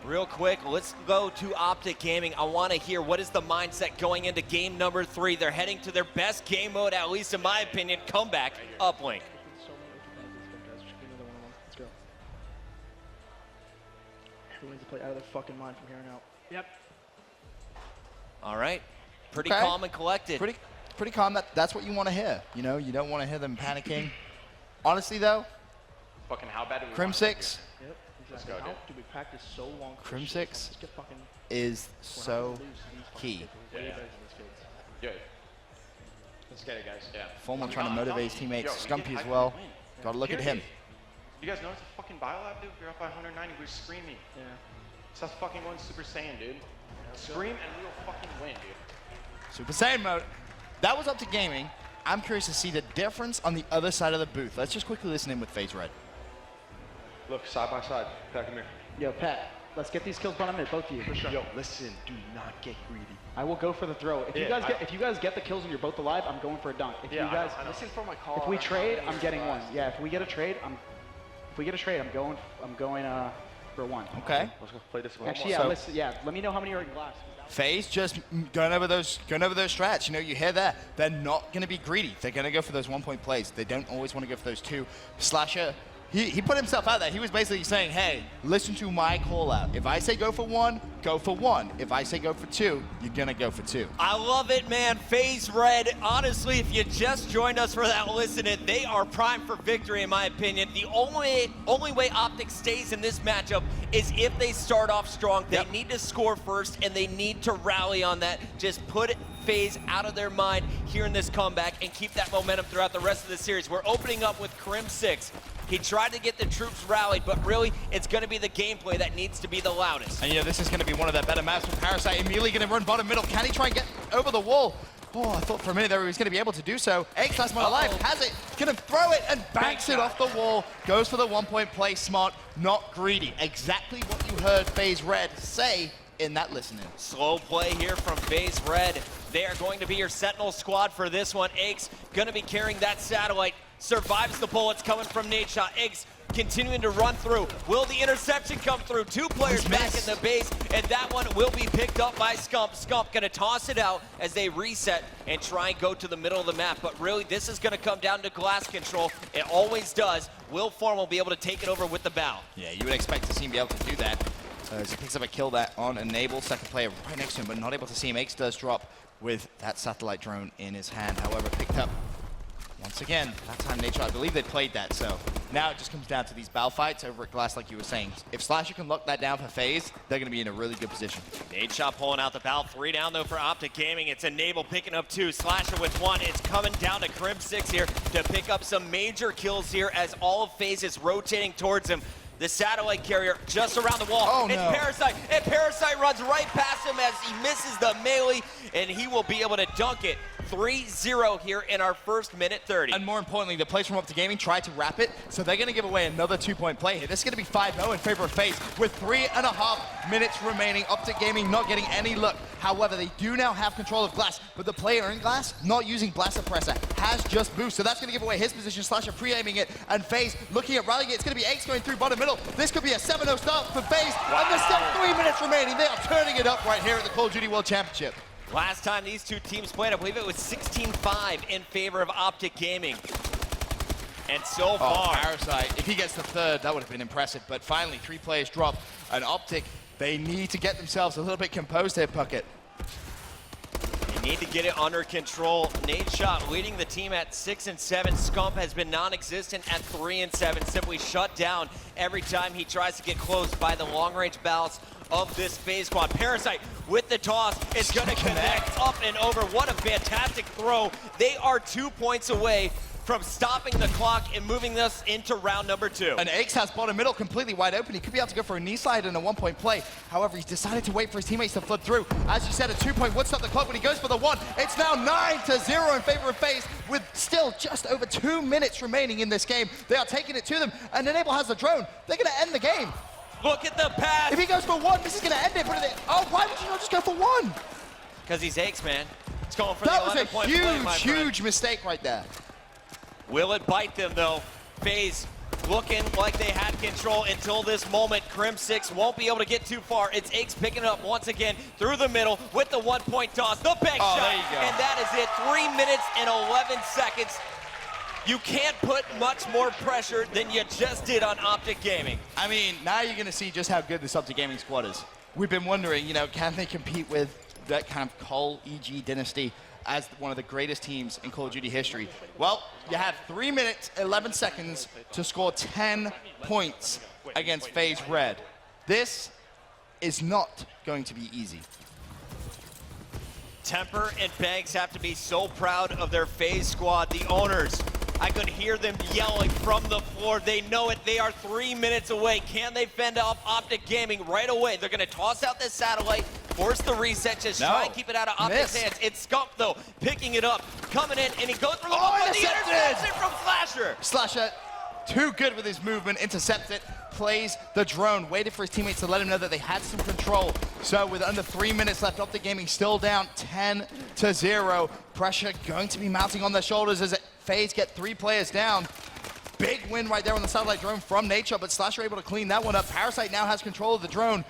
Real quick, let's go to Optic Gaming. I want to hear what is the mindset going into game number 3. They're heading to their best game mode, at least in my opinion, comeback uplink. Let's go. Everyone needs to play out of their fucking mind from here on out. Yep. All right. Pretty Okay. calm and collected. Pretty calm. That's what you want to hear. You know, you don't want to hear them panicking. Honestly, though, Fucking how bad do we Crim want 6 Yep. Let's go, How dude. do we practice so long? for Crim this shit? 6 Let's get fucking. is we're not so gonna lose to these fucking key. kids. We're way Yeah. better than these kids. Good. Let's get it, guys. Yeah. Formal trying to motivate his teammates. Yo, we Scumpy get as hyped well. when we win. Got to look at him. Period. You guys know it's a fucking biolab, dude? We're up by 190. We're screaming. Yeah. So that's fucking going Super Saiyan, dude. Scream and we will fucking win, dude. Super Saiyan mode. That was Optic Gaming. I'm curious to see the difference on the other side of the booth. Let's just quickly listen in with Faze Red. Look, side by side. Pat, come here. Yo, Pat, let's get these kills bottom mid, both of you, for sure. Yo, listen, do not get greedy. I will go for the throw. If you Yeah, guys get the kills and you're both alive, I'm going for a dunk. If you guys, I know. Listen for my call. if we trade, I'm getting one. Yeah, if we get a trade, I'm going for one. Okay. Let's go play this one. Actually, yeah, So- let me know how many are in glass. Faze just going over those strats. You know, you hear that. They're not going to be greedy. They're going to go for those 1-point plays. They don't always want to go for those 2. Slasher, he put himself out there. He was basically saying, hey, listen to my call out. If I say go for 1, go for 1. If I say go for 2, you're going to go for 2. I love it, man. Faze Red. Honestly, if you just joined us for that listen, they are primed for victory, in my opinion. The only way Optic stays in this matchup is if they start off strong. They need to score first, and they need to rally on that. Just put Faze out of their mind here in this comeback and keep that momentum throughout the rest of the series. We're opening up with Crim 6. He tried to get the troops rallied, but really, it's going to be the gameplay that needs to be the loudest. And, you know, this is going to be one of their better maps for Parasite. Immediately going to run bottom middle. Can he try and get over the wall? Oh, I thought for a minute there he was going to be able to do so. X, last man alive, has it, going to throw it and banks it off the wall. Goes for the 1-point play, smart, not greedy. Exactly what you heard Faze Red say in that listening. Slow play here from Faze Red. They are going to be your Sentinel squad for this one. Eggs going to be carrying that satellite. Survives the bullets coming from Nate Shot. Eggs continuing to run through. Will the interception come through? 2 players back in the base, and that one will be picked up by Scump. Scump going to toss it out as they reset and try and go to the middle of the map. But really, this is going to come down to glass control. It always does. Will Form will be able to take it over with the bow. Yeah, you would expect to see him be able to do that. As he picks up a kill that on Enable. Second player right next to him, but not able to see him. X does drop with that satellite drone in his hand. However, picked up once again. That time Nature, I believe they played that. So now it just comes down to these bow fights over at glass, like you were saying. If Slasher can lock that down for Faze, they're going to be in a really good position. Nate Shot pulling out the bow. 3 down, though, for Optic Gaming. It's Enable picking up 2. Slasher with 1. It's coming down to Crim 6 here to pick up some major kills here as all of Faze is rotating towards him. The satellite carrier just around the wall. Oh, it's no. Parasite, and Parasite runs right past him as he misses the melee, and he will be able to dunk it. 3-0 here in our first minute 30. And more importantly, the players from Optic Gaming tried to wrap it, so they're going to give away another 2-point play here. This is going to be 5-0 in favor of Faze with 3.5 minutes remaining. Optic Gaming not getting any look. However, they do now have control of glass, but the player in glass not using Blast Suppressor has just boost, so that's going to give away his position. Slasher pre-aiming it, and Faze looking at rallying it. It's going to be X going through bottom middle. This could be a 7-0 start for Faze, and there's still 3 minutes remaining. They are turning it up right here at the Call of Duty World Championship. Last time these two teams played, I believe it was 16-5 in favor of Optic Gaming. And so far, Parasite, if he gets the third, that would have been impressive. But finally, 3 players drop. And Optic, they need to get themselves a little bit composed here, Puckett. they need to get it under control. Nate Shot leading the team at 6-7. Scump has been non-existent at 3-7. Simply shut down every time he tries to get close by the long-range balance of this Faze squad. Parasite with the toss. It's going to connect up and over. What a fantastic throw. They are 2 points away from stopping the clock and moving us into round number 2. And X has bottom middle completely wide open. He could be able to go for a knee slide and a 1-point play. However, he's decided to wait for his teammates to flood through. As you said, a 2-point would stop the clock when he goes for the 1. It's now 9-0 in favor of Faze with still just over 2 minutes remaining in this game. They are taking it to them, and Enable has the drone. They're going to end the game. Look at the pass. If he goes for 1, this is going to end it. But oh, why would you not just go for 1? Because he's X, man. It's going for That the was a 11-point play, my friend. huge mistake right there. Will it bite them, though? Faze looking like they had control until this moment. Crim6 won't be able to get too far. It's Aches picking it up once again through the middle with the 1-point toss, the bank shot, there you go. and that is it. 3 minutes and 11 seconds. You can't put much more pressure than you just did on Optic Gaming. I mean, now you're going to see just how good this Optic Gaming squad is. We've been wondering, you know, can they compete with that kind of Cole EG dynasty as one of the greatest teams in Call of Duty history? Well, you have 3 minutes, 11 seconds to score 10 points against Faze Red. This is not going to be easy. Temper and Banks have to be so proud of their Faze squad, the owners. I could hear them yelling from the floor. They know it. They are 3 minutes away. Can they fend off Optic Gaming right away? They're going to toss out this satellite, force the reset, just try and keep it out of Optic's hands. It's Skunk, though, picking it up, coming in, and he goes for the wall, but the interception from Slasher. Slasher, too good with his movement, intercepts it, plays the drone, waited for his teammates to let him know that they had some control. So with under 3 minutes left, Optic Gaming still down 10-0. Pressure going to be mounting on their shoulders as Faze get 3 players down. Big win right there on the satellite drone from Nature, but Slasher able to clean that one up. Parasite now has control of the drone,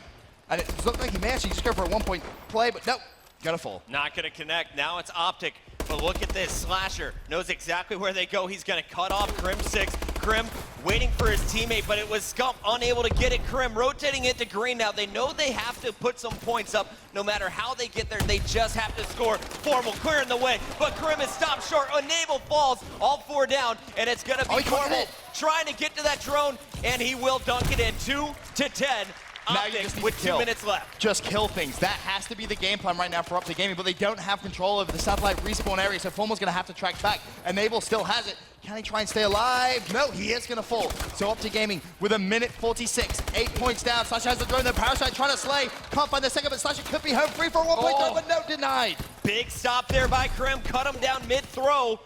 and it looked like he may actually just go for a 1-point play, but nope, gonna fall. Not gonna connect. Now it's Optic, but look at this. Slasher knows exactly where they go. He's gonna cut off Crim6. Crim waiting for his teammate, but it was Scump unable to get it. Crim rotating it to green now. They know they have to put some points up. No matter how they get there, they just have to score. Formal clearing the way, but Crim is stopped short. Enable falls, all 4 down, and it's gonna be Formal trying to get to that drone, and he will dunk it in. 2-10. Optic with 2 minutes left. Just kill things. That has to be the game plan right now for Optic Gaming, but they don't have control over the satellite respawn area, so Formal's going to have to track back. Enable still has it. Can he try and stay alive? No, he is going to fall. So Optic Gaming with 1:46, 8 points down. Slasher has the drone, the Parasite trying to slay. Can't find the second, but Slasher could be home free for a 1-point throw, but no, denied. Big stop there by Crim. Cut him down mid-throw.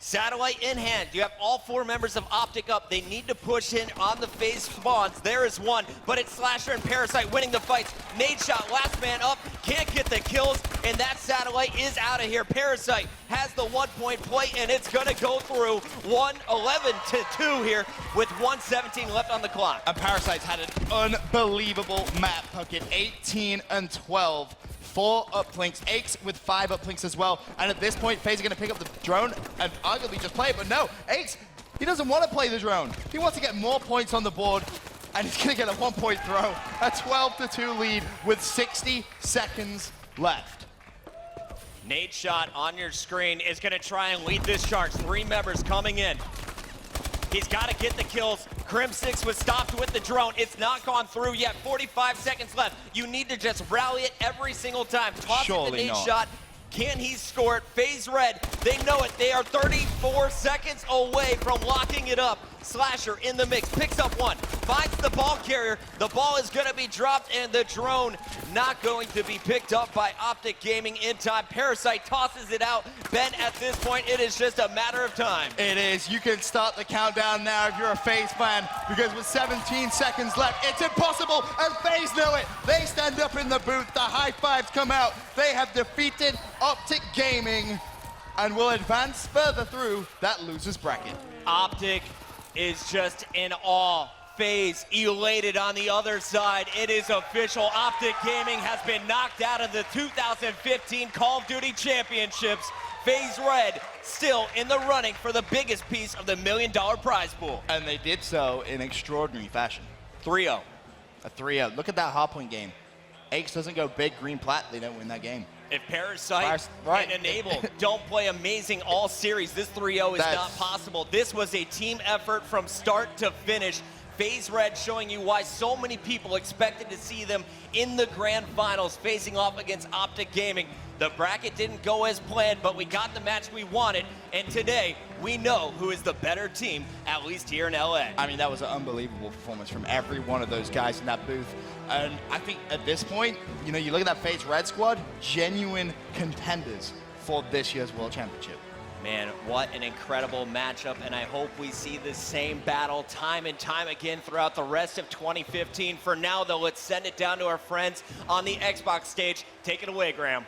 Satellite in hand. You have all 4 members of Optic up. They need to push in on the Faze spawns. There is one, but it's Slasher and Parasite winning the fights. Nade shot, last man up, can't get the kills, and that Satellite is out of here. Parasite has the 1-point play, and it's gonna go through 11-2 here with 1:17 left on the clock. And Parasite's had an unbelievable map, Puckett, 18 and 12. 4 uplinks, Aches with 5 uplinks as well. And at this point, Faze are gonna pick up the drone and arguably just play it, but no, Aches, he doesn't want to play the drone. He wants to get more points on the board, and he's gonna get a 1-point throw. A 12-2 lead with 60 seconds left. Nade shot on your screen is gonna try and lead this charge. 3 members coming in. He's got to get the kills. Crim6 was stopped with the drone. It's not gone through yet. 45 seconds left. You need to just rally it every single time. Toss it the nade shot. Can he score it? Faze Red, they know it. They are 34 seconds away from locking it up. Slasher in the mix, picks up one, finds the ball carrier. The ball is going to be dropped, and the drone not going to be picked up by Optic Gaming in time. Parasite tosses it out. Ben, at this point, it is just a matter of time. It is. You can start the countdown now if you're a Faze fan, because with 17 seconds left, it's impossible, and Faze know it. They stand up in the booth. The high fives come out. They have defeated Optic Gaming and will advance further through that loser's bracket. Optic is just in awe. Faze elated on the other side. It is official. Optic Gaming has been knocked out of the 2015 Call of Duty Championships. Faze Red still in the running for the biggest piece of the $1 million prize pool. And they did so in extraordinary fashion. 3-0. A 3-0. Look at that hardpoint game. Aches doesn't go big green plat, they don't win that game. If Parasite and Enable don't play amazing all series, this 3-0 is not possible. This was a team effort from start to finish. Faze Red showing you why so many people expected to see them in the grand finals facing off against Optic Gaming. The bracket didn't go as planned, but we got the match we wanted, and today we know who is the better team, at least here in LA. I mean, that was an unbelievable performance from every one of those guys in that booth. And I think at this point, you know, you look at that Faze Red squad, genuine contenders for this year's World Championship. Man, what an incredible matchup, and I hope we see the same battle time and time again throughout the rest of 2015. For now, though, let's send it down to our friends on the Xbox stage. Take it away, Graham.